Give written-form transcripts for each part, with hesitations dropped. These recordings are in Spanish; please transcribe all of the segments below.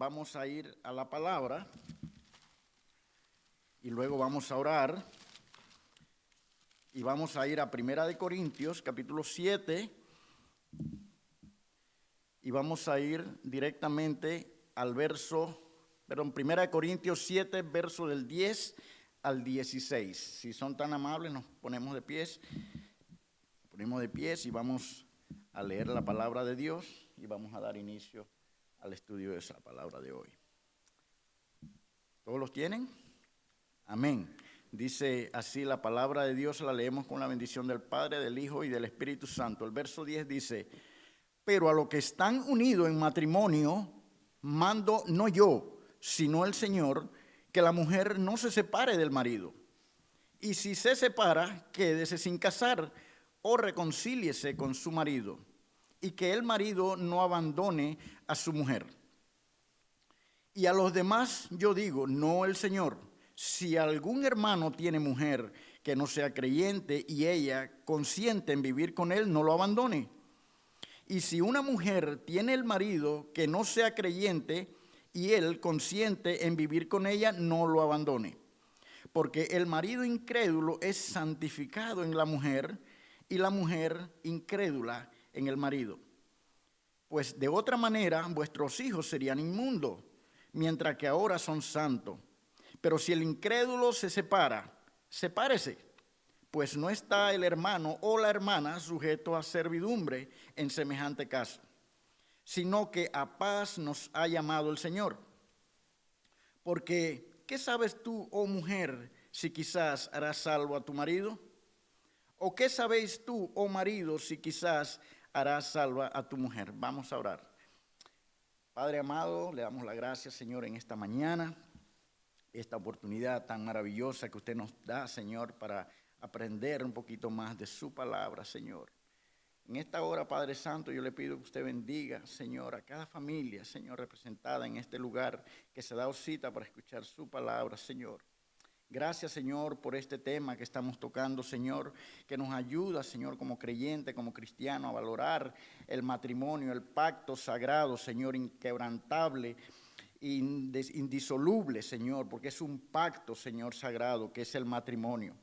vamos a ir a la palabra y luego vamos a orar y vamos a ir a Primera de Corintios, capítulo 7, y vamos a ir directamente al Primera de Corintios 7, verso del 10 al 16. Si son tan amables, nos ponemos de pies y vamos a leer la palabra de Dios y vamos a dar inicio al estudio de esa palabra de hoy. ¿Todos los tienen? Amén. Dice así la palabra de Dios, la leemos con la bendición del Padre, del Hijo y del Espíritu Santo. El verso 10 dice: pero a los que están unidos en matrimonio, mando no yo, sino el Señor, que la mujer no se separe del marido. Y si se separa, quédese sin casar o reconcíliese con su marido, y que el marido no abandone a su mujer. Y a los demás yo digo, no el Señor, si algún hermano tiene mujer que no sea creyente y ella consiente en vivir con él, no lo abandone. Y si una mujer tiene el marido que no sea creyente y él consiente en vivir con ella, no lo abandone. Porque el marido incrédulo es santificado en la mujer y la mujer incrédula en el marido. Pues de otra manera vuestros hijos serían inmundos, mientras que ahora son santos. Pero si el incrédulo se separa, sepárese, pues no está el hermano o la hermana sujeto a servidumbre en semejante caso, sino que a paz nos ha llamado el Señor. Porque, ¿qué sabes tú, oh mujer, si quizás harás salvo a tu marido? ¿O qué sabéis tú, oh marido, si quizás harás salva a tu mujer? Vamos a orar. Padre amado, le damos las gracias, Señor, en esta mañana, esta oportunidad tan maravillosa que usted nos da, Señor, para aprender un poquito más de su palabra, Señor. En esta hora, Padre Santo, yo le pido que usted bendiga, Señor, a cada familia, Señor, representada en este lugar que se da cita para escuchar su palabra, Señor. Gracias, Señor, por este tema que estamos tocando, Señor, que nos ayuda, Señor, como creyente, como cristiano, a valorar el matrimonio, el pacto sagrado, Señor, inquebrantable, indisoluble, Señor, porque es un pacto, Señor, sagrado, que es el matrimonio.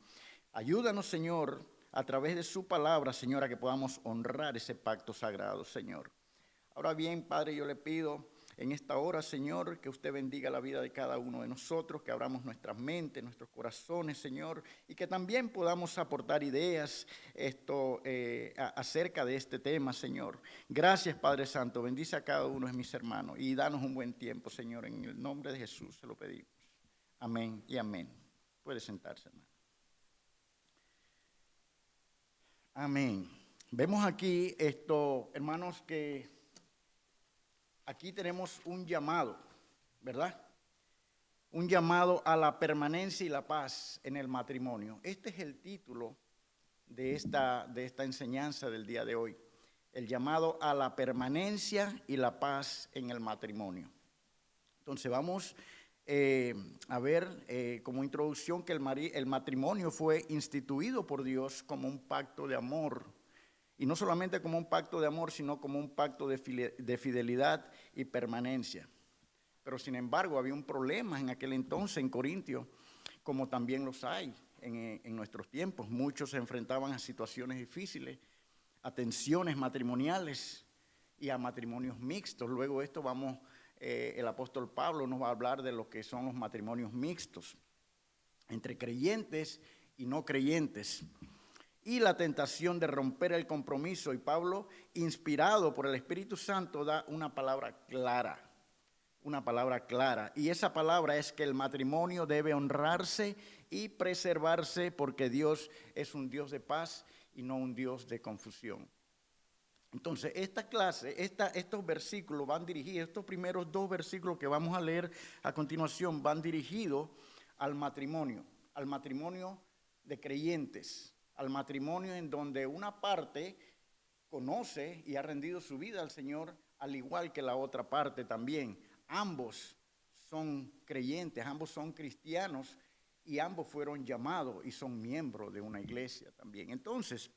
Ayúdanos, Señor, a través de su palabra, Señor, a que podamos honrar ese pacto sagrado, Señor. Ahora bien, Padre, yo le pido en esta hora, Señor, que usted bendiga la vida de cada uno de nosotros, que abramos nuestras mentes, nuestros corazones, Señor, y que también podamos aportar ideas acerca de este tema, Señor. Gracias, Padre Santo. Bendice a cada uno de mis hermanos y danos un buen tiempo, Señor. En el nombre de Jesús se lo pedimos. Amén y amén. Puede sentarse, hermano. Amén. Vemos aquí hermanos, que aquí tenemos un llamado, ¿verdad? Un llamado a la permanencia y la paz en el matrimonio. Este es el título de esta enseñanza del día de hoy. El llamado a la permanencia y la paz en el matrimonio. Entonces vamos a ver como introducción que el matrimonio fue instituido por Dios como un pacto de amor. Y no solamente como un pacto de amor, sino como un pacto de fidelidad y permanencia. Pero sin embargo había un problema en aquel entonces en Corintio, como también los hay en nuestros tiempos. Muchos se enfrentaban a situaciones difíciles, a tensiones matrimoniales y a matrimonios mixtos. Luego el apóstol Pablo nos va a hablar de lo que son los matrimonios mixtos, entre creyentes y no creyentes. Y la tentación de romper el compromiso. Y Pablo, inspirado por el Espíritu Santo, da una palabra clara. Y esa palabra es que el matrimonio debe honrarse y preservarse porque Dios es un Dios de paz y no un Dios de confusión. Entonces, esta clase, estos versículos van dirigidos, estos primeros dos versículos que vamos a leer a continuación van dirigidos al matrimonio de creyentes. Al matrimonio en donde una parte conoce y ha rendido su vida al Señor, al igual que la otra parte también. Ambos son creyentes, ambos son cristianos y ambos fueron llamados y son miembros de una iglesia también. Entonces,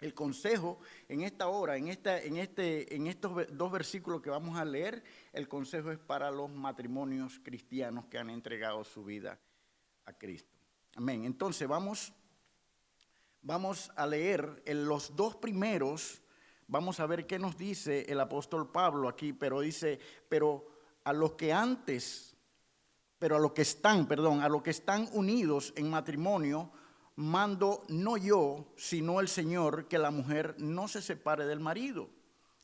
El consejo en esta hora, en estos dos versículos que vamos a leer, el consejo es para los matrimonios cristianos que han entregado su vida a Cristo. Amén. Entonces vamos a leer los dos primeros. Vamos a ver qué nos dice el apóstol Pablo aquí, pero dice, a los que están unidos en matrimonio, mando no yo, sino el Señor, que la mujer no se separe del marido.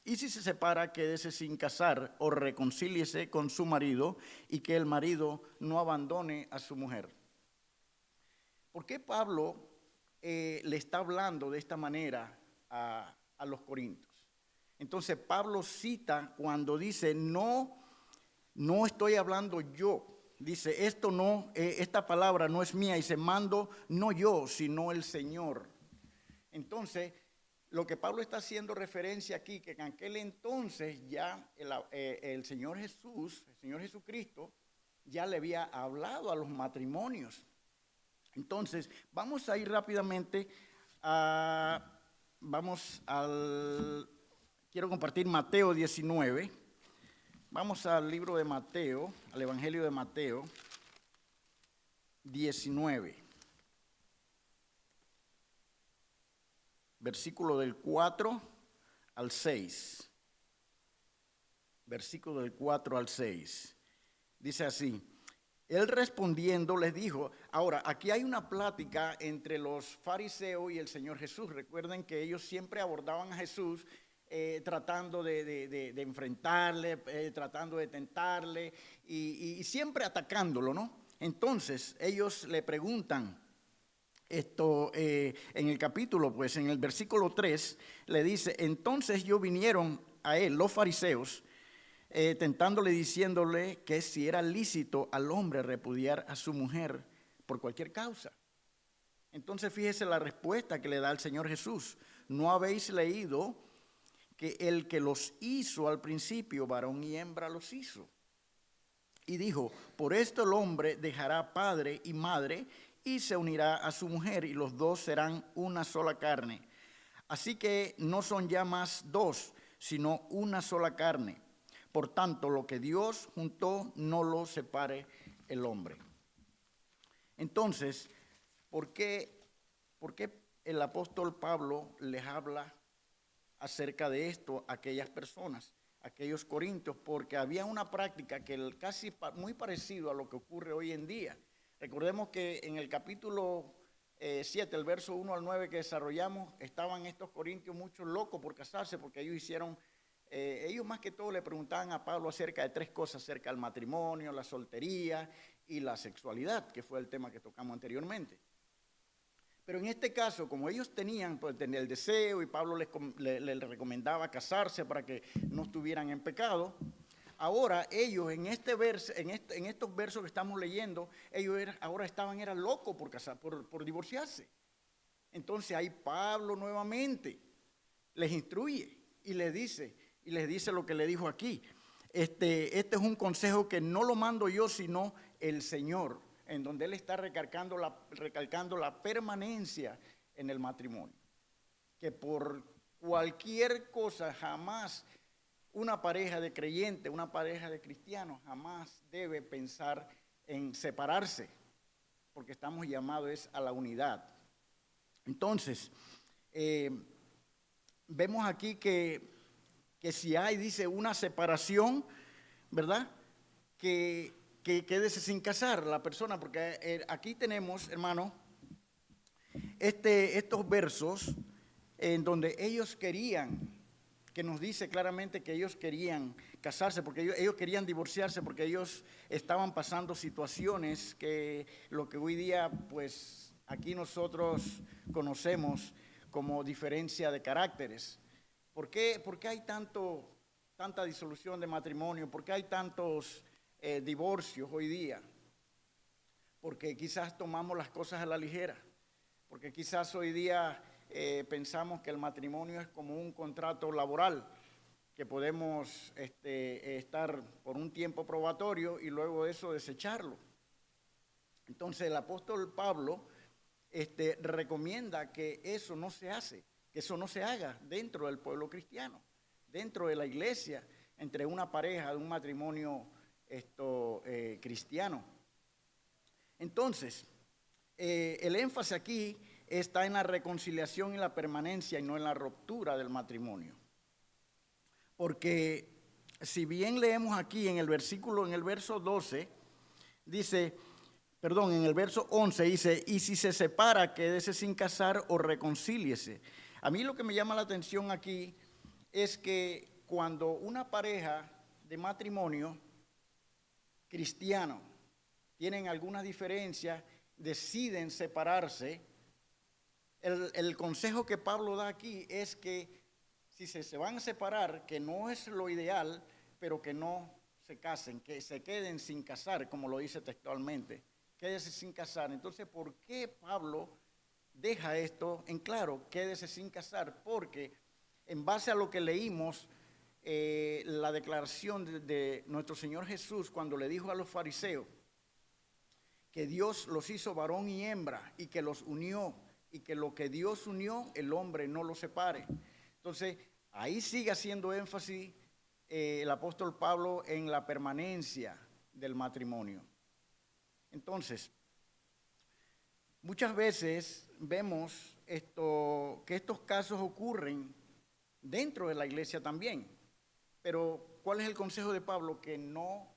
Y si se separa, quédese sin casar o reconcíliese con su marido, y que el marido no abandone a su mujer. ¿Por qué Pablo le está hablando de esta manera a los corintios? Entonces Pablo cita cuando dice, no estoy hablando yo. Dice, esta palabra no es mía, y se mando no yo, sino el Señor. Entonces, lo que Pablo está haciendo referencia aquí, que en aquel entonces ya el Señor Jesús, el Señor Jesucristo, ya le había hablado a los matrimonios. Entonces, vamos a ir rápidamente quiero compartir Mateo 19. Vamos al libro de Mateo, al Evangelio de Mateo 19, versículo del 4 al 6. Versículo del 4 al 6. Dice así: Él respondiendo les dijo. Ahora, aquí hay una plática entre los fariseos y el Señor Jesús. Recuerden que ellos siempre abordaban a Jesús tratando de enfrentarle, tratando de tentarle y siempre atacándolo, ¿no? Entonces, ellos le preguntan esto en el capítulo, pues en el versículo 3, le dice, entonces ellos vinieron a él, los fariseos, tentándole, diciéndole que si era lícito al hombre repudiar a su mujer por cualquier causa. Entonces fíjese la respuesta que le da el Señor Jesús. ¿No habéis leído que el que los hizo al principio, varón y hembra los hizo? Y dijo, por esto el hombre dejará padre y madre y se unirá a su mujer, y los dos serán una sola carne. Así que no son ya más dos, sino una sola carne. Por tanto, lo que Dios juntó, no lo separe el hombre. Entonces, ¿por qué el apóstol Pablo les habla acerca de esto a aquellas personas, a aquellos corintios? Porque había una práctica que casi muy parecido a lo que ocurre hoy en día. Recordemos que en el capítulo 7, el verso 1 al 9 que desarrollamos, estaban estos corintios muchos locos por casarse, porque ellos más que todo le preguntaban a Pablo acerca de tres cosas, acerca del matrimonio, la soltería y la sexualidad, que fue el tema que tocamos anteriormente. Pero en este caso, como ellos tenían el deseo y Pablo les recomendaba casarse para que no estuvieran en pecado, ahora ellos en estos versos que estamos leyendo, ellos ahora eran locos por divorciarse. Entonces ahí Pablo nuevamente les instruye y les dice lo que le dijo aquí. Este es un consejo que no lo mando yo, sino el Señor, en donde Él está recalcando la permanencia en el matrimonio. Que por cualquier cosa jamás una pareja de creyentes, una pareja de cristianos jamás debe pensar en separarse, porque estamos llamados a la unidad. Entonces, vemos aquí que si hay, dice, una separación, ¿verdad? Que quédese sin casar la persona, porque aquí tenemos, hermano, estos versos en donde ellos querían, que nos dice claramente que ellos querían casarse, porque ellos querían divorciarse, porque ellos estaban pasando situaciones que lo que hoy día, pues, aquí nosotros conocemos como diferencia de caracteres. ¿Por qué hay tanta disolución de matrimonio? ¿Por qué hay tantos divorcios hoy día? Porque quizás tomamos las cosas a la ligera, porque quizás hoy día pensamos que el matrimonio es como un contrato laboral, que podemos estar por un tiempo probatorio y luego eso desecharlo. Entonces el apóstol Pablo recomienda que eso no se hace, que eso no se haga dentro del pueblo cristiano, dentro de la iglesia, entre una pareja de un matrimonio cristiano. Entonces, el énfasis aquí está en la reconciliación y la permanencia y no en la ruptura del matrimonio. Porque si bien leemos aquí en el verso 12, dice, perdón, en el verso 11 dice, y si se separa, quédese sin casar o reconcíliese. A mí lo que me llama la atención aquí es que cuando una pareja de matrimonio cristiano tienen algunas diferencias, deciden separarse, el consejo que Pablo da aquí es que si se van a separar, que no es lo ideal, pero que no se casen, que se queden sin casar, como lo dice textualmente, quédese sin casar. Entonces, ¿por qué Pablo deja esto en claro? Quédese sin casar, porque en base a lo que leímos, la declaración de nuestro Señor Jesús cuando le dijo a los fariseos que Dios los hizo varón y hembra y que los unió, y que lo que Dios unió, el hombre no lo separe. Entonces, ahí sigue haciendo énfasis el apóstol Pablo en la permanencia del matrimonio. Entonces, muchas veces vemos que estos casos ocurren dentro de la iglesia también. Pero, ¿cuál es el consejo de Pablo? Que no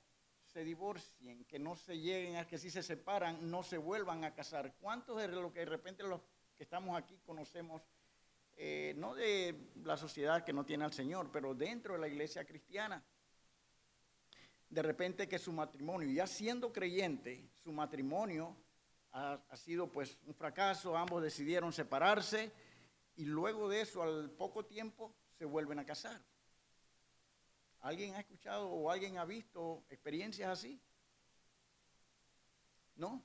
se divorcien, que no se lleguen a que si se separan, no se vuelvan a casar. ¿Cuántos de lo que de repente los que estamos aquí conocemos, no de la sociedad que no tiene al Señor, pero dentro de la iglesia cristiana, de repente que su matrimonio, ya siendo creyente, su matrimonio ha sido pues un fracaso, ambos decidieron separarse y luego de eso al poco tiempo se vuelven a casar? ¿Alguien ha escuchado o alguien ha visto experiencias así? ¿No?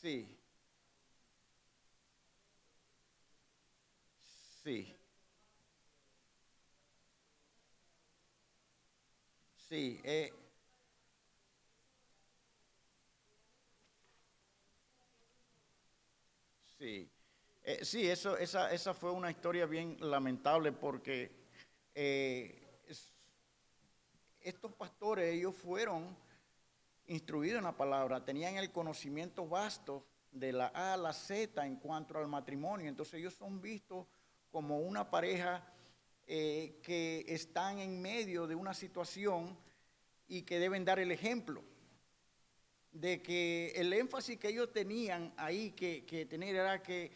Sí. Sí. Sí. Sí. Sí. Sí, esa fue una historia bien lamentable porque estos pastores, ellos fueron instruidos en la palabra, tenían el conocimiento vasto de la A a la Z en cuanto al matrimonio. Entonces ellos son vistos como una pareja que están en medio de una situación y que deben dar el ejemplo de que el énfasis que ellos tenían ahí que tener era que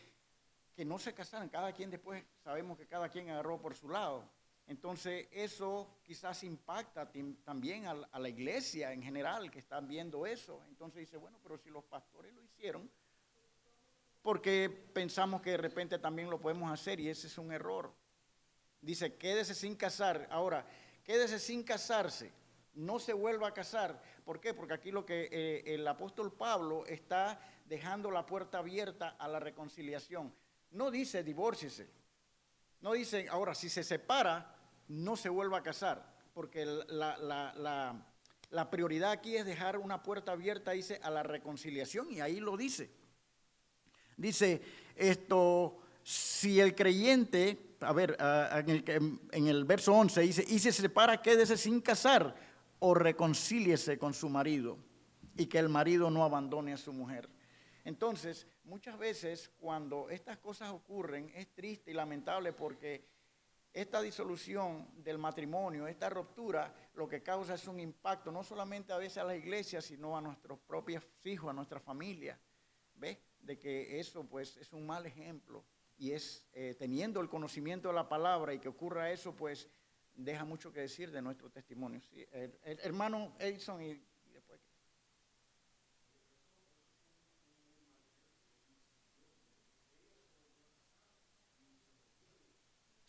no se casaran. Cada quien después, sabemos que cada quien agarró por su lado. Entonces eso quizás impacta también a la iglesia en general, que están viendo eso. Entonces dice, bueno, pero si los pastores lo hicieron, ¿por qué pensamos que de repente también lo podemos hacer? Y ese es un error. Dice, quédese sin casar. Ahora, quédese sin casarse, no se vuelva a casar. ¿Por qué? Porque aquí lo que el apóstol Pablo está dejando la puerta abierta a la reconciliación. No dice divórciese. No dice, ahora, si se separa, no se vuelva a casar. Porque la prioridad aquí es dejar una puerta abierta, dice, a la reconciliación. Y ahí lo dice. Dice si el creyente, a ver, en el verso 11 dice, y se separa, quédese sin casar o reconcíliese con su marido y que el marido no abandone a su mujer. Entonces, muchas veces cuando estas cosas ocurren es triste y lamentable porque esta disolución del matrimonio, esta ruptura, lo que causa es un impacto no solamente a veces a la iglesia, sino a nuestros propios hijos, a nuestra familia. ¿Ves? De que eso pues es un mal ejemplo y es teniendo el conocimiento de la palabra y que ocurra eso pues deja mucho que decir de nuestro testimonio. Sí, hermano Edison y después.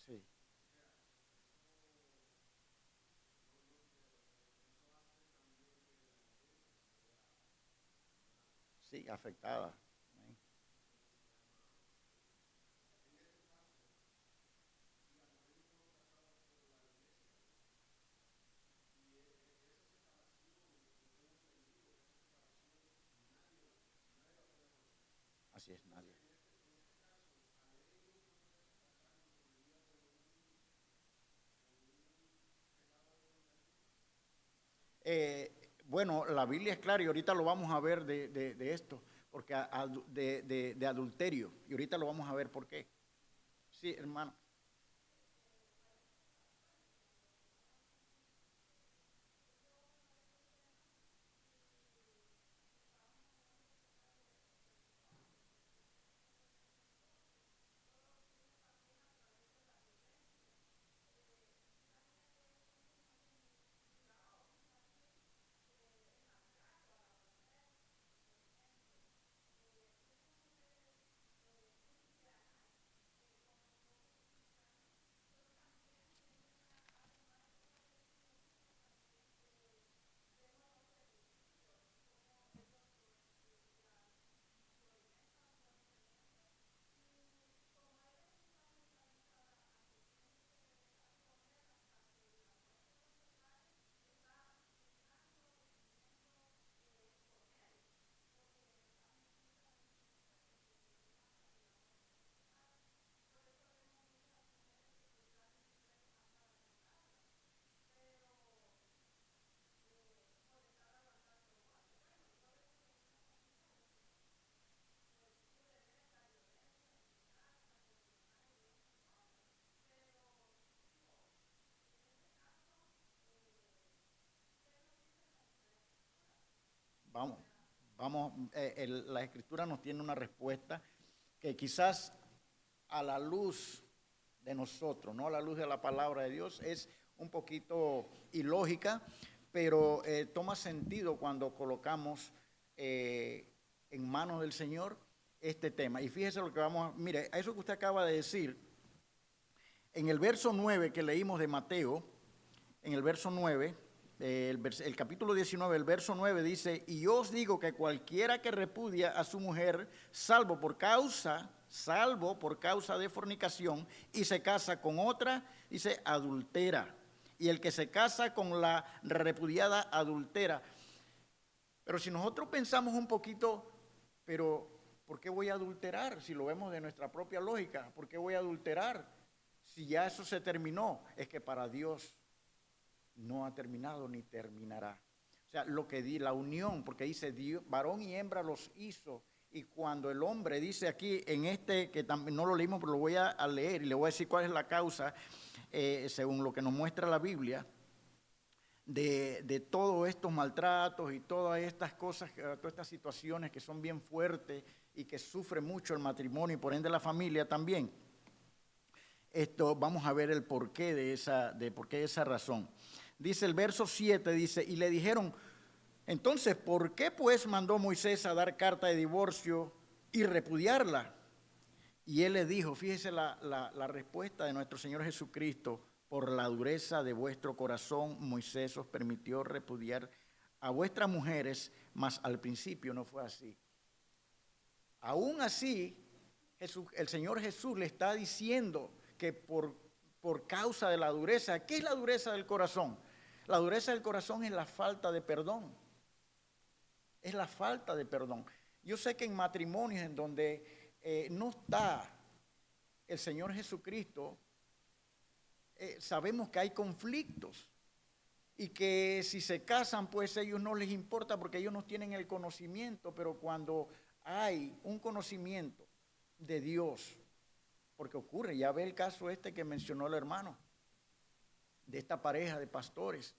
Sí, sí, afectada. Así es, nadie. Bueno, la Biblia es clara y ahorita lo vamos a ver de esto, porque de adulterio, y ahorita lo vamos a ver por qué. Sí, hermano. Vamos, vamos, la Escritura nos tiene una respuesta que quizás a la luz de nosotros, no a la luz de la palabra de Dios, es un poquito ilógica, pero toma sentido cuando colocamos en manos del Señor este tema. Y fíjese lo que vamos a, mire, a eso que usted acaba de decir, en el verso 9 que leímos de Mateo, en el verso 9, el capítulo 19, el verso 9 dice, y yo os digo que cualquiera que repudia a su mujer, salvo por causa de fornicación, y se casa con otra, dice, adultera. Y el que se casa con la repudiada adultera. Pero si nosotros pensamos un poquito, pero ¿por qué voy a adulterar? Si lo vemos de nuestra propia lógica, ¿por qué voy a adulterar? Si ya eso se terminó, es que para Dios no ha terminado ni terminará. O sea, lo que di, la unión, porque dice Dios, varón y hembra los hizo. Y cuando el hombre dice aquí, en este, que también no lo leímos, pero lo voy a leer y le voy a decir cuál es la causa, según lo que nos muestra la Biblia, de todos estos maltratos y todas estas cosas, todas estas situaciones que son bien fuertes y que sufre mucho el matrimonio y por ende la familia también. Esto vamos a ver el porqué de por qué esa razón. Dice el verso 7, dice, y le dijeron, entonces, ¿por qué pues mandó Moisés a dar carta de divorcio y repudiarla? Y él le dijo, fíjese la respuesta de nuestro Señor Jesucristo, por la dureza de vuestro corazón, Moisés os permitió repudiar a vuestras mujeres, mas al principio no fue así. Aún así, el Señor Jesús le está diciendo que por causa de la dureza, ¿qué es la dureza del corazón? La dureza del corazón es la falta de perdón. Es la falta de perdón. Yo sé que en matrimonios en donde no está el Señor Jesucristo, sabemos que hay conflictos y que si se casan, pues a ellos no les importa porque ellos no tienen el conocimiento, pero cuando hay un conocimiento de Dios, porque ocurre, ya ve el caso este que mencionó el hermano, de esta pareja de pastores.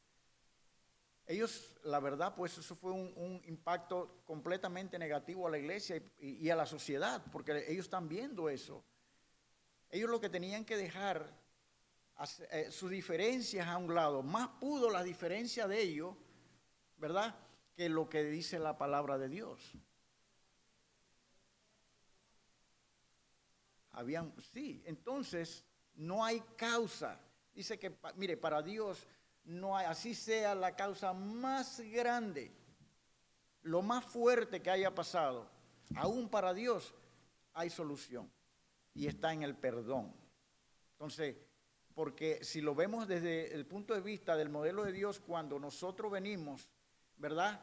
Ellos, la verdad, pues eso fue un impacto completamente negativo a la iglesia y a la sociedad, porque ellos están viendo eso. Ellos lo que tenían que dejar sus diferencias a un lado, más pudo la diferencia de ellos, ¿verdad?, que lo que dice la palabra de Dios. Sí, entonces no hay causa. Dice que, mire, para Dios no hay, así sea la causa más grande, lo más fuerte que haya pasado, aún para Dios hay solución y está en el perdón. Entonces, porque si lo vemos desde el punto de vista del modelo de Dios, cuando nosotros venimos, ¿verdad?,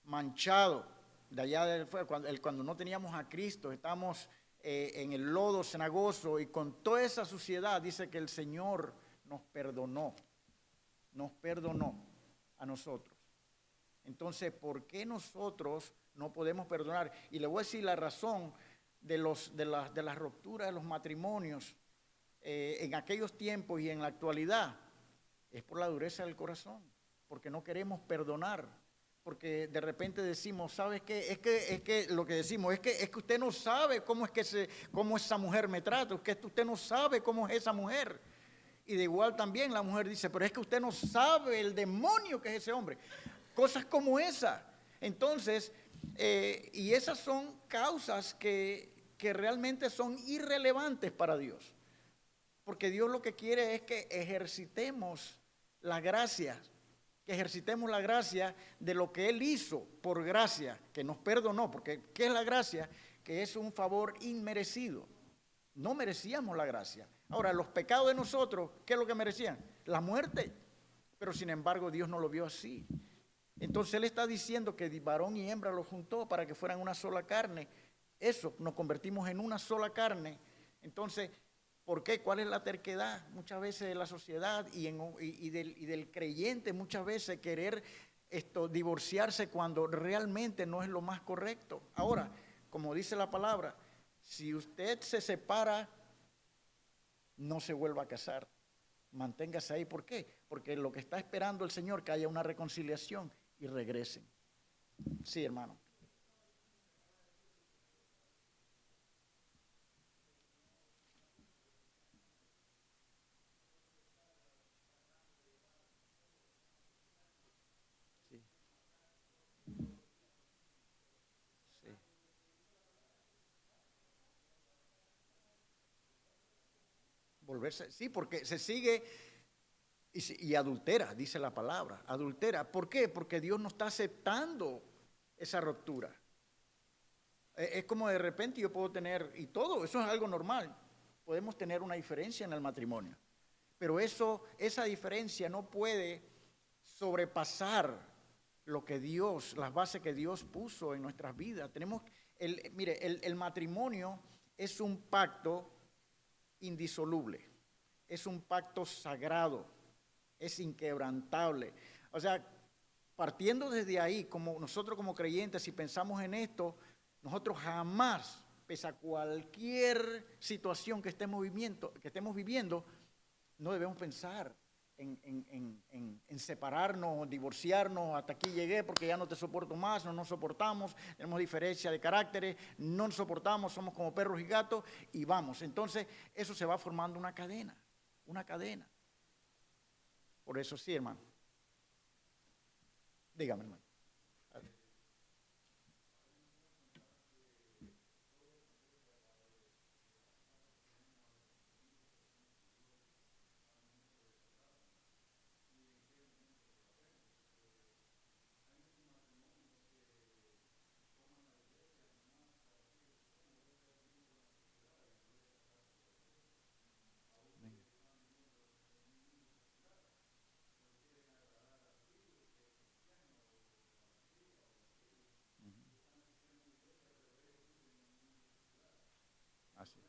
manchados, de allá del fuego, cuando no teníamos a Cristo, estábamos en el lodo cenagoso y con toda esa suciedad, dice que el Señor nos perdonó a nosotros. Entonces, ¿por qué nosotros no podemos perdonar? Y le voy a decir la razón de las rupturas de los matrimonios en aquellos tiempos y en la actualidad. Es por la dureza del corazón, porque no queremos perdonar, porque de repente decimos, ¿sabes qué? Es que lo que decimos es que usted no sabe cómo esa mujer me trata, es que usted no sabe cómo es esa mujer. Y de igual también la mujer dice, pero es que usted no sabe el demonio que es ese hombre. Cosas como esa. Entonces, y esas son causas que realmente son irrelevantes para Dios. Porque Dios lo que quiere es que ejercitemos la gracia, de lo que Él hizo por gracia, que nos perdonó. Porque ¿qué es la gracia? Que es un favor inmerecido. No merecíamos la gracia. Ahora, los pecados de nosotros, ¿qué es lo que merecían? La muerte. Pero sin embargo, Dios no lo vio así. Entonces Él está diciendo que varón y hembra los juntó para que fueran una sola carne. Eso, nos convertimos en una sola carne. Entonces, ¿por qué? ¿Cuál es la terquedad? Muchas veces de la sociedad y del creyente, muchas veces querer divorciarse cuando realmente no es lo más correcto. Ahora, como dice la palabra, si usted se separa, no se vuelva a casar. Manténgase ahí. ¿Por qué? Porque lo que está esperando el Señor, que haya una reconciliación y regresen. Sí, hermano. Sí, sí. Volverse, sí, porque se sigue y adultera, dice la palabra, adultera. ¿Por qué? Porque Dios no está aceptando esa ruptura. Es como de repente yo puedo tener, y todo, eso es algo normal, podemos tener una diferencia en el matrimonio, pero esa diferencia no puede sobrepasar lo que Dios, las bases que Dios puso en nuestras vidas. Mire, el matrimonio es un pacto indisoluble, es un pacto sagrado, es inquebrantable. O sea, partiendo desde ahí, como nosotros como creyentes, si pensamos en esto, nosotros jamás, pese a cualquier situación que estemos viviendo, no debemos pensar en separarnos, divorciarnos, hasta aquí llegué porque ya no te soporto más, no nos soportamos, tenemos diferencia de caracteres, no nos soportamos, somos como perros y gatos y vamos. Entonces eso se va formando una cadena, una cadena. Por eso sí, hermano. Dígame, hermano. Así,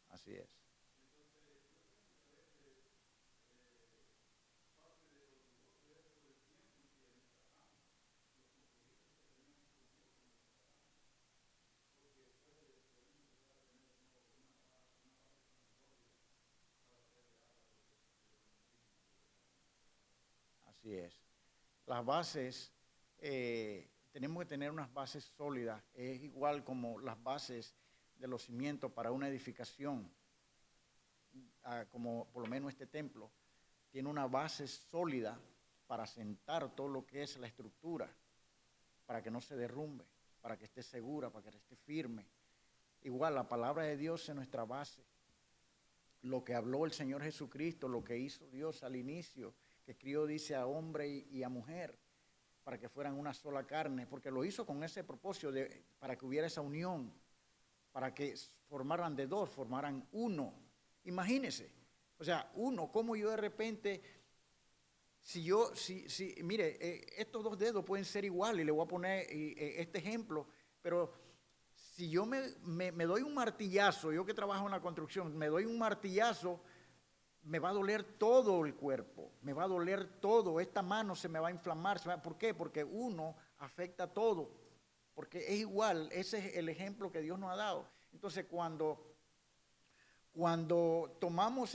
así es. Así es. Las bases, tenemos que tener unas bases sólidas. Es igual como las bases de los cimientos para una edificación, como por lo menos este templo, tiene una base sólida para sentar todo lo que es la estructura, para que no se derrumbe, para que esté segura, para que esté firme. Igual la palabra de Dios es nuestra base. lo que habló el Señor Jesucristo, lo que hizo Dios al inicio, que crió, dice, a hombre y a mujer, para que fueran una sola carne, porque lo hizo con ese propósito para que hubiera esa unión, para que formaran de dos, formaran uno. Imagínense, o sea, uno, como yo de repente, mire, estos dos dedos pueden ser iguales, y le voy a poner este ejemplo, pero si yo me doy un martillazo, yo que trabajo en la construcción, me doy un martillazo, me va a doler todo el cuerpo, me va a doler todo, esta mano se me va a inflamar. ¿Por qué? Porque uno afecta todo, porque es igual, ese es el ejemplo que Dios nos ha dado. Entonces, cuando tomamos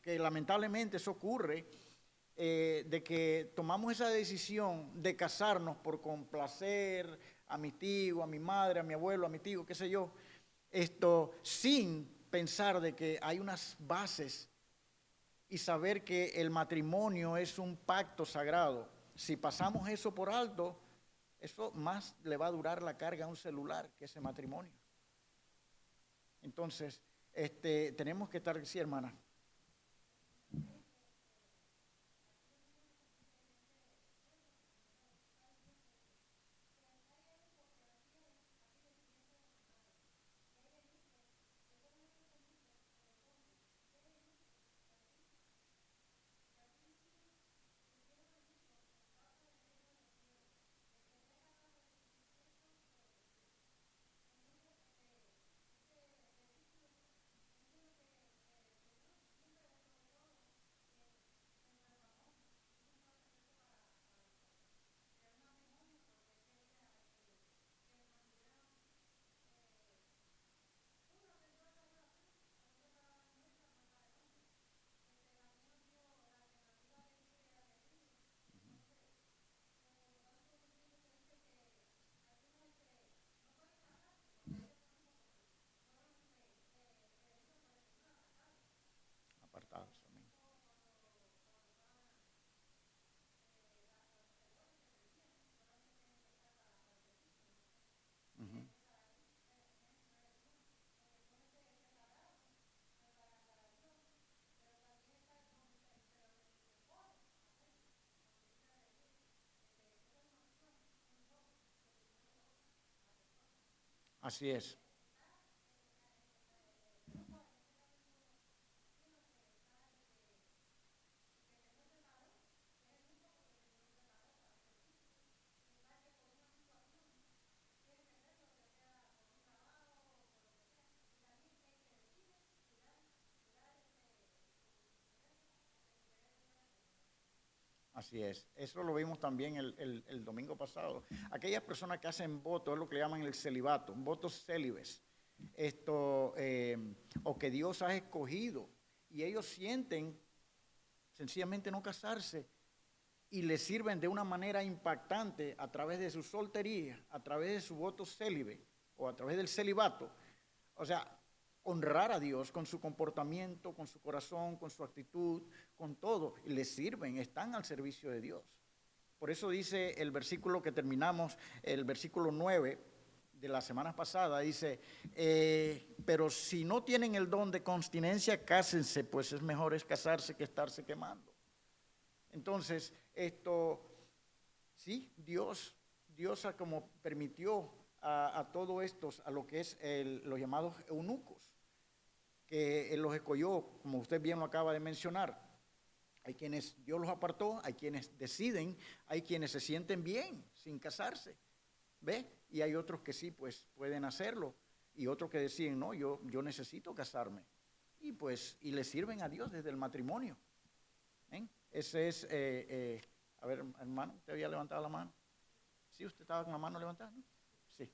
que lamentablemente eso ocurre, de que tomamos esa decisión de casarnos por complacer a mi tío, a mi madre, a mi abuelo, a mi tío, qué sé yo, sin pensar de que hay unas bases y saber que el matrimonio es un pacto sagrado. Si pasamos eso por alto, eso más le va a durar la carga a un celular que ese matrimonio. Entonces, tenemos que estar, sí, hermana. Apartados, amén. Uh-huh. Así es. Así es. Eso lo vimos también el domingo pasado. Aquellas personas que hacen votos, es lo que le llaman el celibato, votos célibes, o que Dios ha escogido, y ellos sienten sencillamente no casarse y les sirven de una manera impactante a través de su soltería, a través de su voto célibe o a través del celibato. O sea, honrar a Dios con su comportamiento, con su corazón, con su actitud, con todo, y les sirven, están al servicio de Dios. Por eso dice el versículo que terminamos, el versículo 9 de la semana pasada, dice, pero si no tienen el don de continencia, cásense, pues es mejor es casarse que estarse quemando. Entonces, sí, Dios como permitió a todos estos, a lo que es los llamados eunucos, que Él los escogió, como usted bien lo acaba de mencionar. Hay quienes Dios los apartó, hay quienes deciden, hay quienes se sienten bien sin casarse, ¿ve? Y hay otros que sí, pues pueden hacerlo, y otros que deciden, no, yo necesito casarme, y le sirven a Dios desde el matrimonio. ¿Eh? Ese es, a ver, hermano, ¿usted había levantado la mano? Sí, usted estaba con la mano levantada, ¿no? Sí.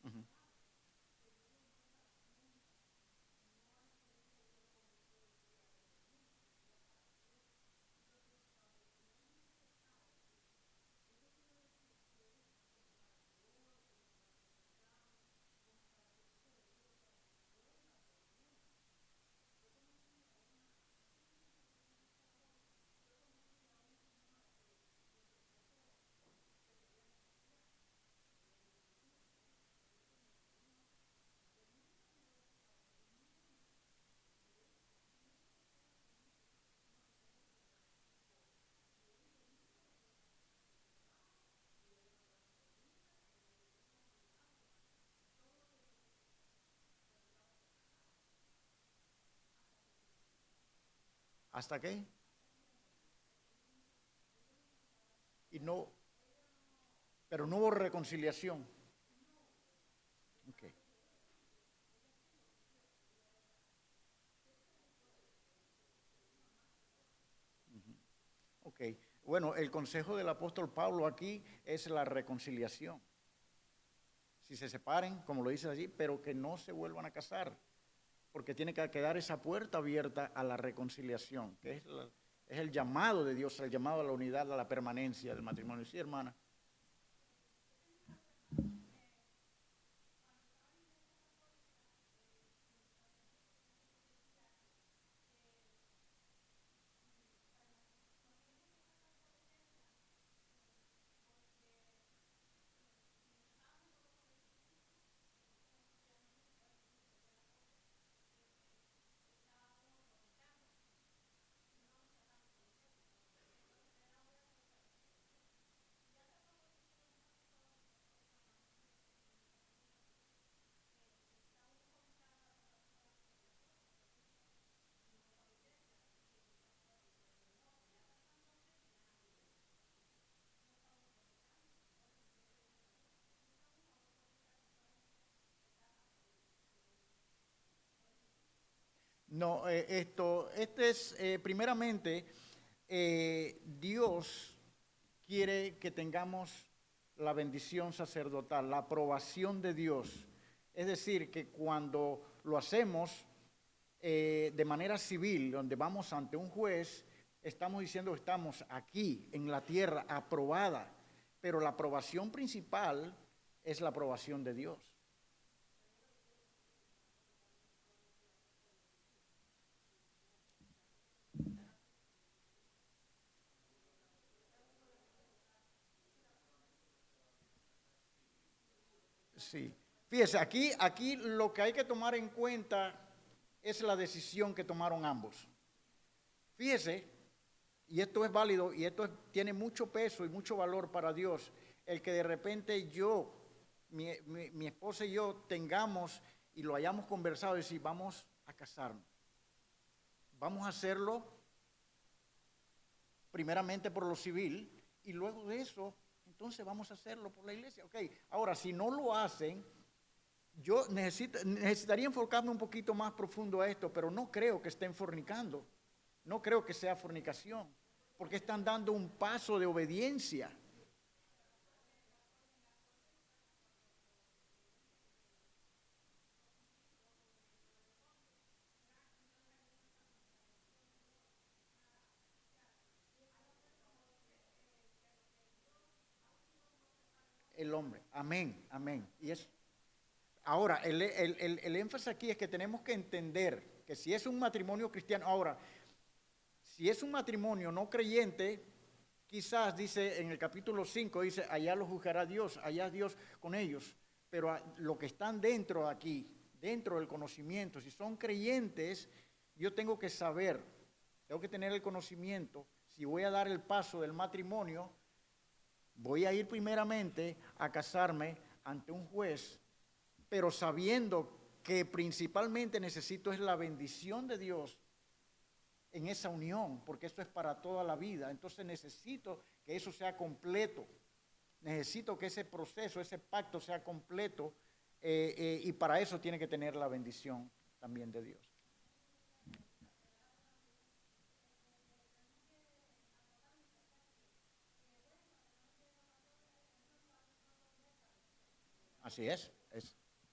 Uh -huh. ¿Hasta qué? Y no, pero no hubo reconciliación. Okay. Ok, bueno, el consejo del apóstol Pablo aquí es la reconciliación. Si se separen, como lo dice allí, pero que no se vuelvan a casar, porque tiene que quedar esa puerta abierta a la reconciliación, que es el llamado de Dios, el llamado a la unidad, a la permanencia del matrimonio. Sí, hermana. No, este es, primeramente, Dios quiere que tengamos la bendición sacerdotal, la aprobación de Dios. Es decir, que cuando lo hacemos de manera civil, donde vamos ante un juez, estamos diciendo que estamos aquí en la tierra aprobada, pero la aprobación principal es la aprobación de Dios. Sí. Fíjese, aquí lo que hay que tomar en cuenta es la decisión que tomaron ambos. Fíjese, y esto es válido y tiene mucho peso y mucho valor para Dios, el que de repente mi esposa y yo tengamos y lo hayamos conversado y decir, vamos a casarnos. Vamos a hacerlo primeramente por lo civil y luego de eso, entonces vamos a hacerlo por la iglesia. Ok, ahora si no lo hacen, yo necesitaría enfocarme un poquito más profundo a esto, pero no creo que estén fornicando. No creo que sea fornicación, porque están dando un paso de obediencia. El hombre, amén, amén. Y es, ahora, el énfasis aquí es que tenemos que entender que si es un matrimonio cristiano, ahora, si es un matrimonio no creyente, quizás dice en el capítulo 5, dice, allá lo juzgará Dios, allá Dios con ellos. Pero lo que están dentro aquí, dentro del conocimiento, si son creyentes, yo tengo que saber, tengo que tener el conocimiento, si voy a dar el paso del matrimonio, voy a ir primeramente a casarme ante un juez, pero sabiendo que principalmente necesito es la bendición de Dios en esa unión, porque eso es para toda la vida. Entonces necesito que eso sea completo. Necesito que ese proceso, ese pacto sea completo y para eso tiene que tener la bendición también de Dios. Así es.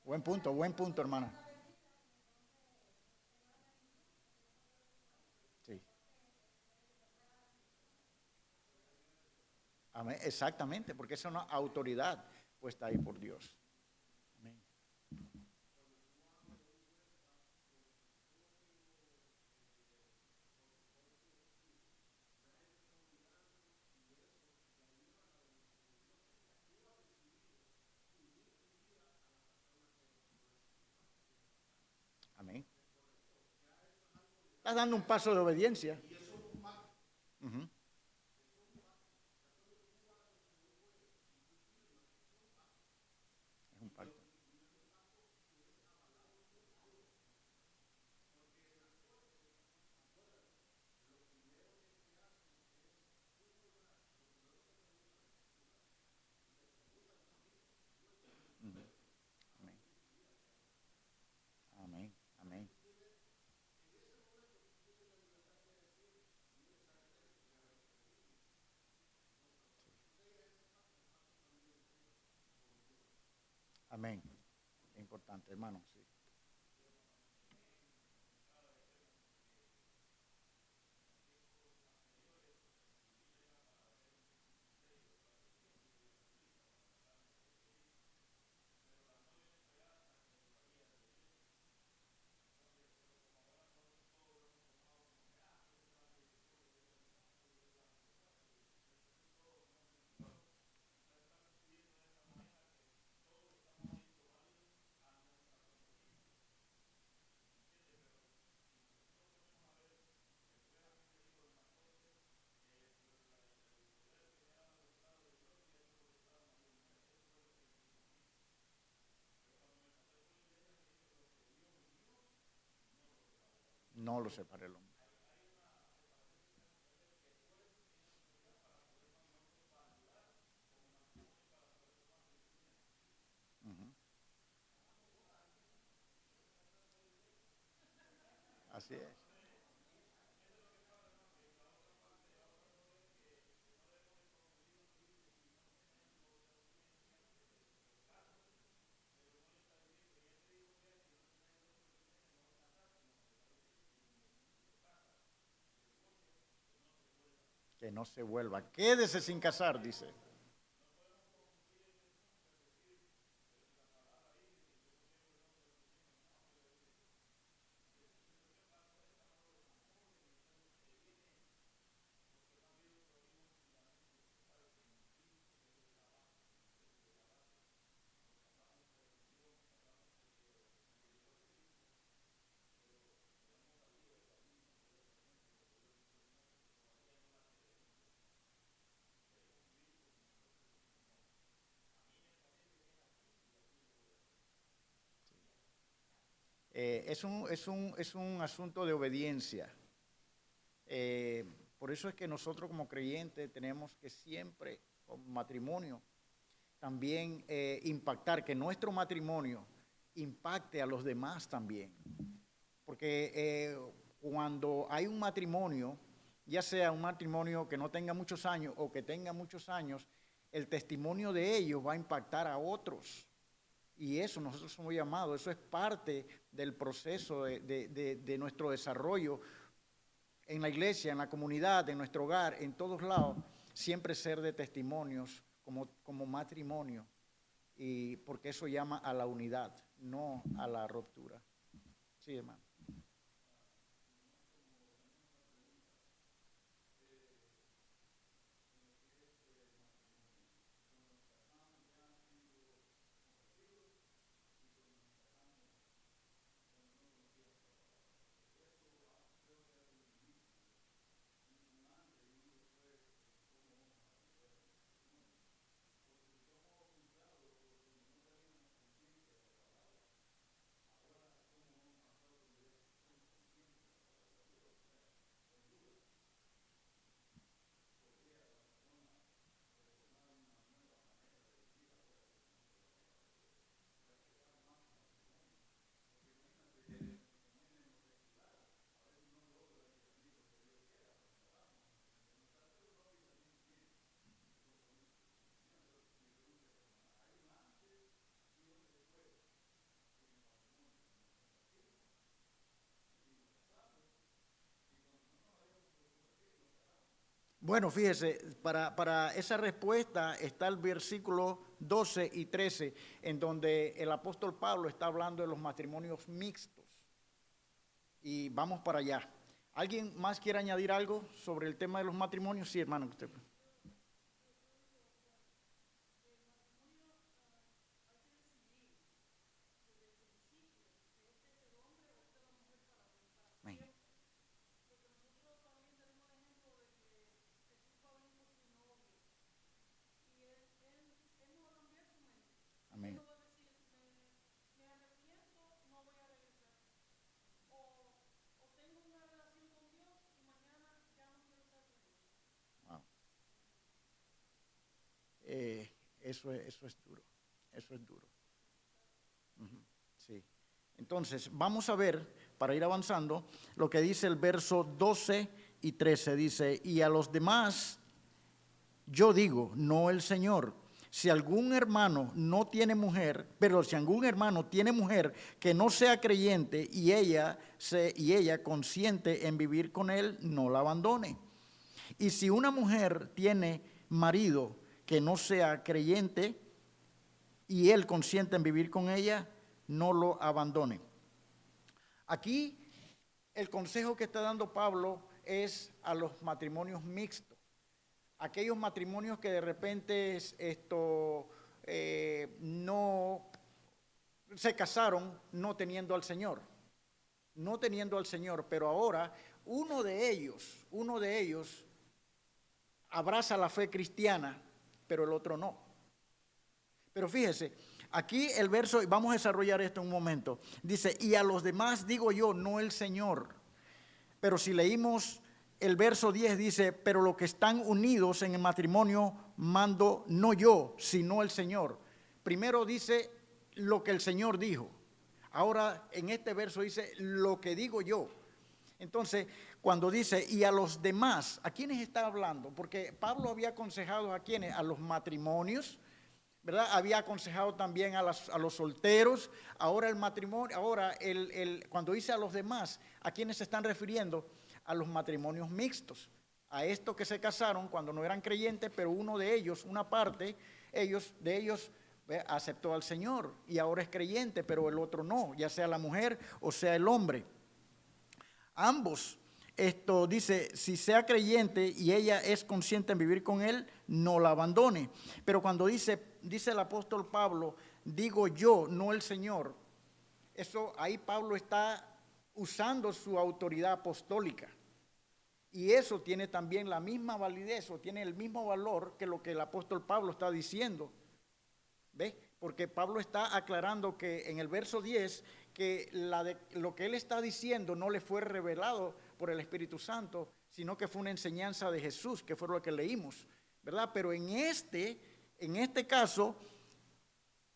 Buen punto, hermana. Sí. Amén. Exactamente, porque es una autoridad puesta ahí por Dios. Amén. Amén. Estás dando un paso de obediencia. Ujú. Es un pacto. Amén. Es importante, hermano. Sí. No lo separe el hombre. Ujú. Así es. Que no se vuelva. Quédese sin casar, dice. Es un asunto de obediencia. Eh, por eso es que nosotros como creyentes tenemos que siempre, con matrimonio, también impactar, que nuestro matrimonio impacte a los demás también. Porque cuando hay un matrimonio, ya sea un matrimonio que no tenga muchos años o que tenga muchos años, el testimonio de ellos va a impactar a otros. Y eso nosotros somos llamados, eso es parte del proceso de nuestro desarrollo en la iglesia, en la comunidad, en nuestro hogar, en todos lados, siempre ser de testimonios como matrimonio. Y porque eso llama a la unidad, no a la ruptura. Sí, hermano. Bueno, fíjese, para esa respuesta está el versículo 12 y 13, en donde el apóstol Pablo está hablando de los matrimonios mixtos. Y vamos para allá. ¿Alguien más quiere añadir algo sobre el tema de los matrimonios? Sí, hermano. Usted. Amén. Amén. Wow. Eso es duro. Eso es duro. Ujú. Sí. Entonces, vamos a ver, para ir avanzando, lo que dice el verso 12 y 13. Dice, y a los demás yo digo, no el Señor, si algún hermano no tiene mujer, pero si algún hermano tiene mujer que no sea creyente y ella consiente en vivir con él, no la abandone. Y si una mujer tiene marido que no sea creyente y él consiente en vivir con ella, no lo abandone. Aquí el consejo que está dando Pablo es a los matrimonios mixtos. Aquellos matrimonios que de repente no se casaron no teniendo al Señor, pero ahora uno de ellos abraza la fe cristiana, pero el otro no. Pero fíjese, aquí el verso, vamos a desarrollar esto en un momento, dice, y a los demás digo yo, no el Señor. Pero si leímos el verso 10 dice, pero los que están unidos en el matrimonio mando no yo, sino el Señor. Primero dice lo que el Señor dijo. Ahora en este verso dice lo que digo yo. Entonces, cuando dice, y a los demás, ¿a quiénes está hablando? Porque Pablo había aconsejado a quiénes, a los matrimonios, ¿verdad? Había aconsejado también a los solteros. Ahora el matrimonio, cuando dice a los demás, ¿a quiénes se están refiriendo? A los matrimonios mixtos, a estos que se casaron cuando no eran creyentes, pero uno de ellos, una parte de ellos aceptó al Señor y ahora es creyente, pero el otro no, ya sea la mujer o sea el hombre. Ambos, esto dice, si sea creyente y ella es consciente en vivir con él, no la abandone. Pero cuando dice el apóstol Pablo, digo yo, no el Señor, eso ahí Pablo está usando su autoridad apostólica. Y eso tiene también la misma validez o tiene el mismo valor que lo que el apóstol Pablo está diciendo. ¿Ves? Porque Pablo está aclarando que en el verso 10 que lo que él está diciendo no le fue revelado por el Espíritu Santo, sino que fue una enseñanza de Jesús, que fue lo que leímos, ¿verdad? Pero en este caso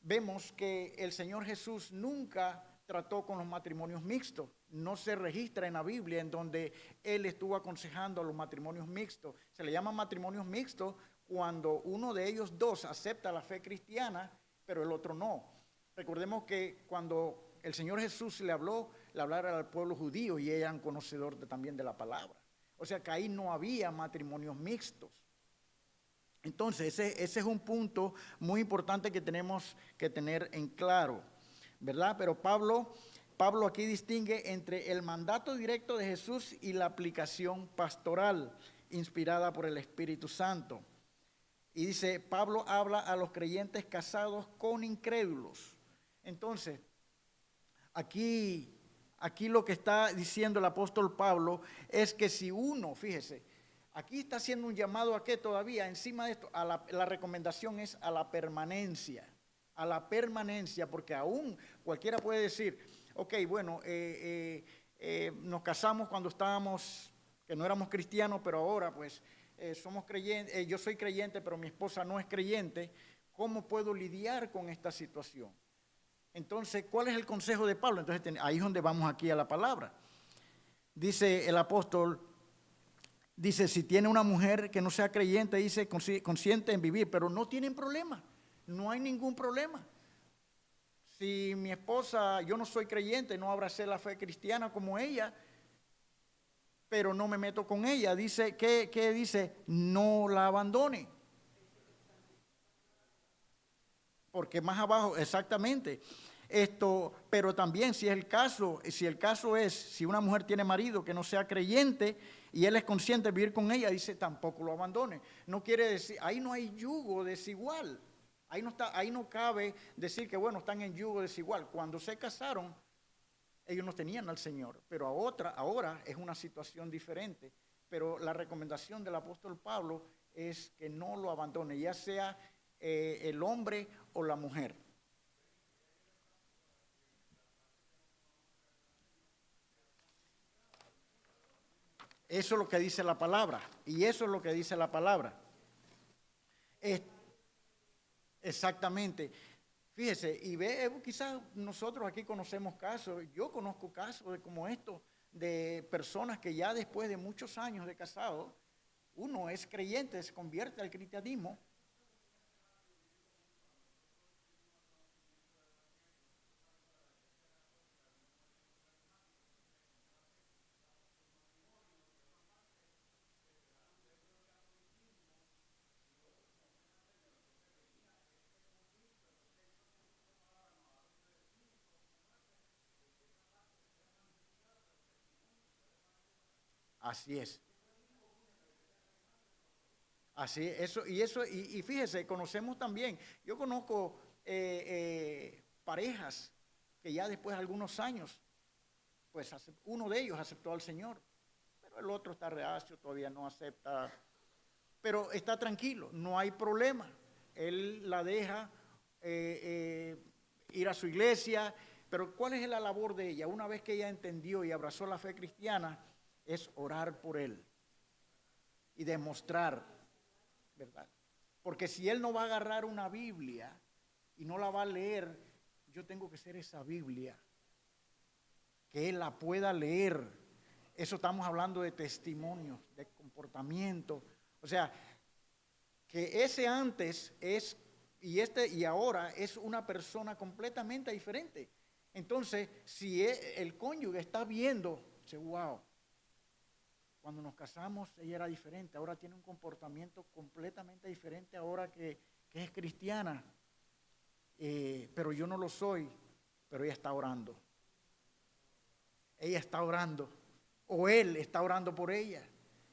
vemos que el Señor Jesús nunca trató con los matrimonios mixtos. No se registra en la Biblia en donde él estuvo aconsejando a los matrimonios mixtos. Se le llaman matrimonios mixtos cuando uno de ellos dos acepta la fe cristiana, pero el otro no. Recordemos que cuando el Señor Jesús le hablara al pueblo judío y eran conocedor también de la palabra. O sea que ahí no había matrimonios mixtos. Entonces ese es un punto muy importante que tenemos que tener en claro, ¿verdad? Pero Pablo aquí distingue entre el mandato directo de Jesús y la aplicación pastoral inspirada por el Espíritu Santo. Y dice, Pablo habla a los creyentes casados con incrédulos. Entonces, aquí lo que está diciendo el apóstol Pablo es que si uno, fíjese, aquí está haciendo un llamado a qué todavía, encima de esto, la recomendación es a la permanencia, porque aún cualquiera puede decir, ok, bueno, nos casamos cuando estábamos, que no éramos cristianos, pero ahora pues somos creyentes, yo soy creyente, pero mi esposa no es creyente, ¿cómo puedo lidiar con esta situación? Entonces, ¿cuál es el consejo de Pablo? Entonces, ahí es donde vamos aquí a la palabra. Dice el apóstol, dice, si tiene una mujer que no sea creyente, dice, consciente en vivir, pero no tienen problema, no hay ningún problema. Si mi esposa, yo no soy creyente, no abracé la fe cristiana como ella, pero no me meto con ella, dice, ¿qué dice? No la abandone. Porque más abajo, exactamente, pero también si el caso es, si una mujer tiene marido que no sea creyente y él es consciente de vivir con ella, dice, tampoco lo abandone. No quiere decir, ahí no hay yugo desigual, ahí no cabe decir que bueno, están en yugo desigual. Cuando se casaron, ellos no tenían al Señor, pero ahora es una situación diferente. Pero la recomendación del apóstol Pablo es que no lo abandone, ya sea el hombre o la mujer. Eso es lo que dice la palabra, y eso es lo que dice la palabra. Exactamente. Fíjese, y quizás nosotros aquí conocemos casos, yo conozco casos como estos, de personas que ya después de muchos años de casado, uno es creyente, se convierte al cristianismo, Así es. Así, y fíjese, conocemos también, yo conozco parejas que ya después de algunos años, pues uno de ellos aceptó al Señor, pero el otro está reacio, todavía no acepta, pero está tranquilo, no hay problema. Él la deja ir a su iglesia, pero ¿cuál es la labor de ella? Una vez que ella entendió y abrazó la fe cristiana, es orar por él y demostrar, ¿verdad? Porque si él no va a agarrar una Biblia y no la va a leer, yo tengo que ser esa Biblia, que él la pueda leer. Eso estamos hablando de testimonios, de comportamiento. O sea, que ese antes es y ahora es una persona completamente diferente. Entonces, si el cónyuge está viendo, dice, wow, cuando nos casamos ella era diferente, ahora tiene un comportamiento completamente diferente ahora que es cristiana, pero yo no lo soy, pero ella está orando. Ella está orando, o él está orando por ella,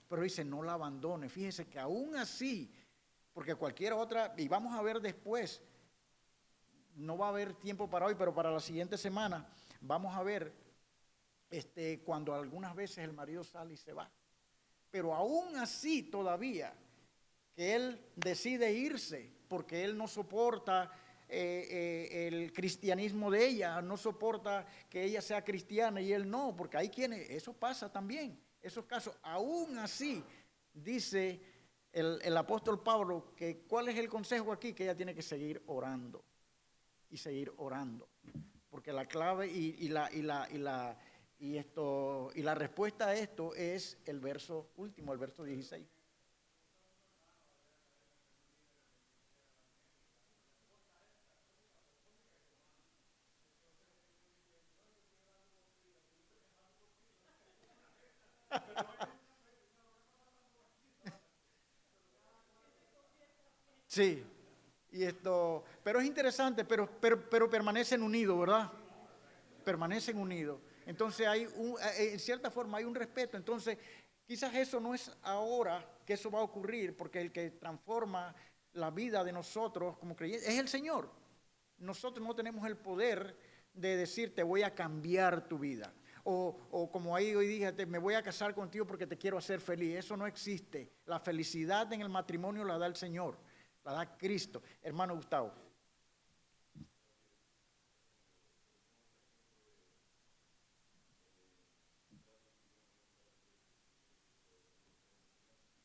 pero dice, no la abandone. Fíjese que aún así, porque cualquier otra, y vamos a ver después, no va a haber tiempo para hoy, pero para la siguiente semana, vamos a ver cuando algunas veces el marido sale y se va. Pero aún así todavía, que él decide irse, porque él no soporta el cristianismo de ella, no soporta que ella sea cristiana y él no, porque hay quienes, eso pasa también, esos casos. Aún así, dice el apóstol Pablo, que ¿cuál es el consejo aquí? Que ella tiene que seguir orando y seguir orando, porque la clave y la respuesta a esto es el verso último, el verso 16. Sí, pero es interesante, pero permanecen unidos, ¿verdad? Permanecen unidos. Entonces en cierta forma hay un respeto. Entonces, quizás eso no es ahora que eso va a ocurrir, porque el que transforma la vida de nosotros como creyentes es el Señor. Nosotros no tenemos el poder de decir te voy a cambiar tu vida. O como ahí hoy dije, me voy a casar contigo porque te quiero hacer feliz. Eso no existe. La felicidad en el matrimonio la da el Señor, la da Cristo. Hermano Gustavo.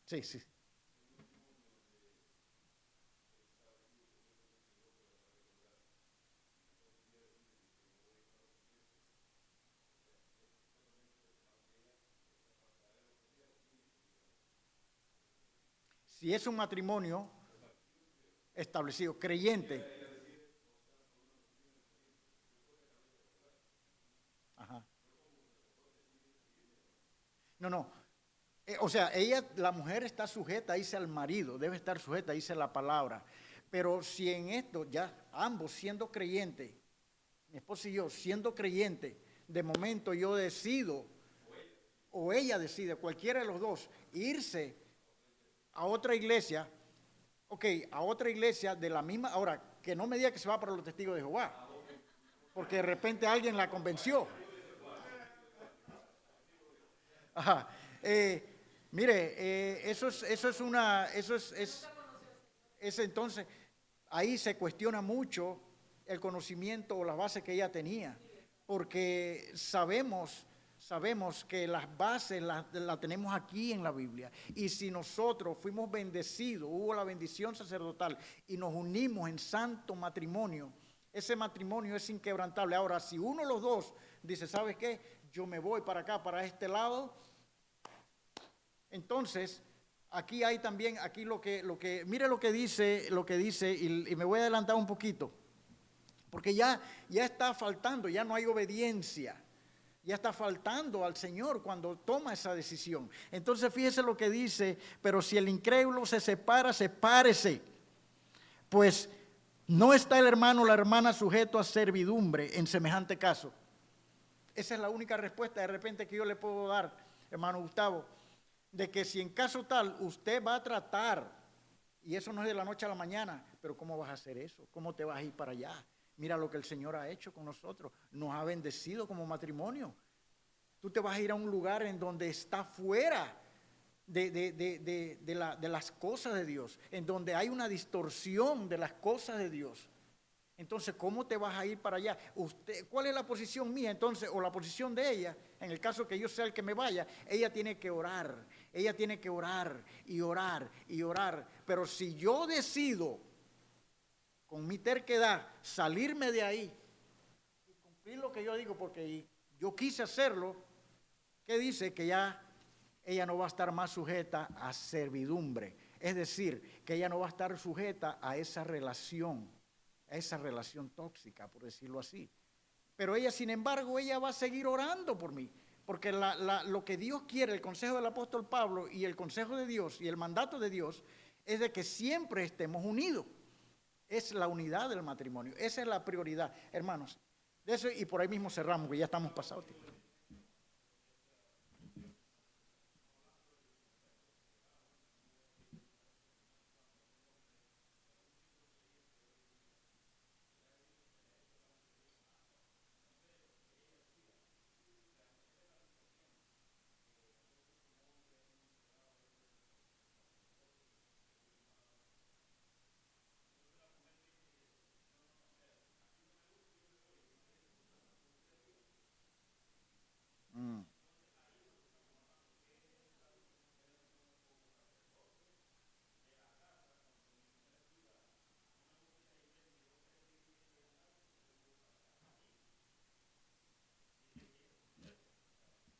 Sí, sí. Si es un matrimonio establecido, creyente. Ajá. No. O sea, la mujer está sujeta, dice al marido, debe estar sujeta, dice la palabra. Pero si en esto, ya ambos siendo creyentes, mi esposo y yo siendo creyentes, de momento yo decido, o ella decide, cualquiera de los dos, irse a otra iglesia, a otra iglesia de la misma, ahora, que no me diga que se va para los testigos de Jehová, porque de repente alguien la convenció. Ajá. Mire, eso es entonces, ahí se cuestiona mucho el conocimiento o la base que ella tenía, porque sabemos que las bases las tenemos aquí en la Biblia, y si nosotros fuimos bendecidos, hubo la bendición sacerdotal y nos unimos en santo matrimonio, ese matrimonio es inquebrantable. Ahora, si uno de los dos dice, ¿sabes qué? Yo me voy para acá, para este lado, entonces aquí hay también, mire lo que dice, y me voy a adelantar un poquito, porque ya está faltando, ya no hay obediencia, ya está faltando al Señor cuando toma esa decisión. Entonces fíjese lo que dice, pero si el incrédulo se separa, sepárese, pues no está el hermano o la hermana sujeto a servidumbre en semejante caso. Esa es la única respuesta de repente que yo le puedo dar. hermano Gustavo, de que si en caso tal usted va a tratar, y eso no es de la noche a la mañana, pero ¿cómo vas a hacer eso? ¿Cómo te vas a ir para allá? Mira lo que el Señor ha hecho con nosotros, nos ha bendecido como matrimonio. Tú te vas a ir a un lugar en donde está fuera de las cosas de Dios, en donde hay una distorsión de las cosas de Dios. Entonces, ¿cómo te vas a ir para allá? ¿Cuál es la posición mía entonces, o la posición de ella? En el caso que yo sea el que me vaya, ella tiene que orar. Ella tiene que orar y orar y orar. Pero si yo decido, con mi terquedad, salirme de ahí y cumplir lo que yo digo, porque yo quise hacerlo, ¿qué dice? Que ya ella no va a estar más sujeta a servidumbre. Es decir, que ella no va a estar sujeta a esa relación tóxica, por decirlo así. Pero ella, sin embargo, ella va a seguir orando por mí, porque lo que Dios quiere, el consejo del apóstol Pablo y el consejo de Dios y el mandato de Dios es de que siempre estemos unidos. Es la unidad del matrimonio, esa es la prioridad, hermanos. De eso, y por ahí mismo cerramos, que ya estamos pasados. Mm.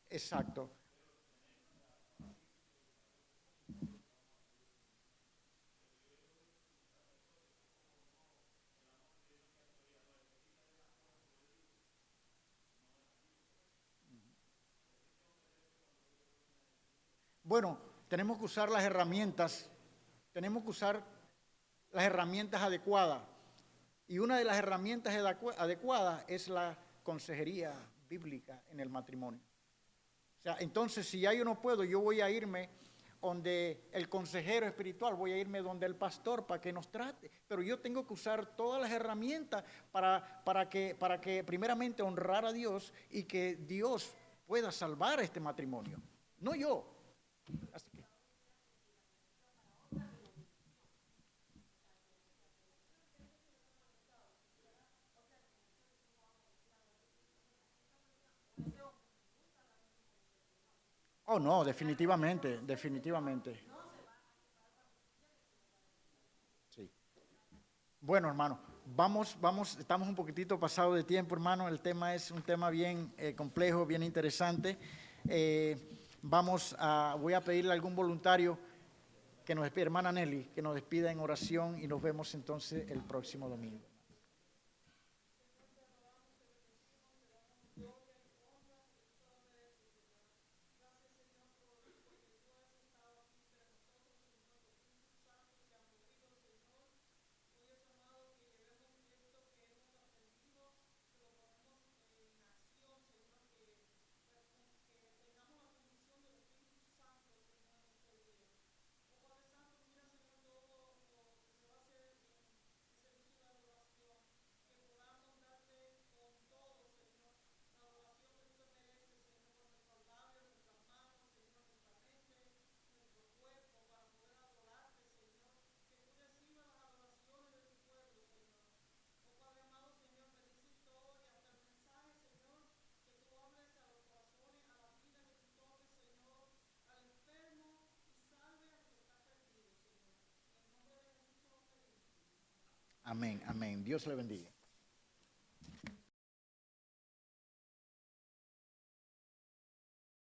Exacto. Bueno, tenemos que usar las herramientas, tenemos que usar las herramientas adecuadas. Y una de las herramientas adecuadas es la consejería bíblica en el matrimonio. O sea, entonces si ya yo no puedo, yo voy a irme donde el consejero espiritual, voy a irme donde el pastor para que nos trate. Pero yo tengo que usar todas las herramientas para que primeramente honrar a Dios y que Dios pueda salvar este matrimonio. No yo. Así que, oh no, definitivamente, definitivamente. Sí. Bueno, hermano, estamos un poquitito pasado de tiempo, hermano. El tema es un tema bien complejo, bien interesante. Voy a pedirle a algún voluntario que nos despida, hermana Nelly, que nos despida en oración y nos vemos entonces el próximo domingo. Amén, amén. Dios le bendiga.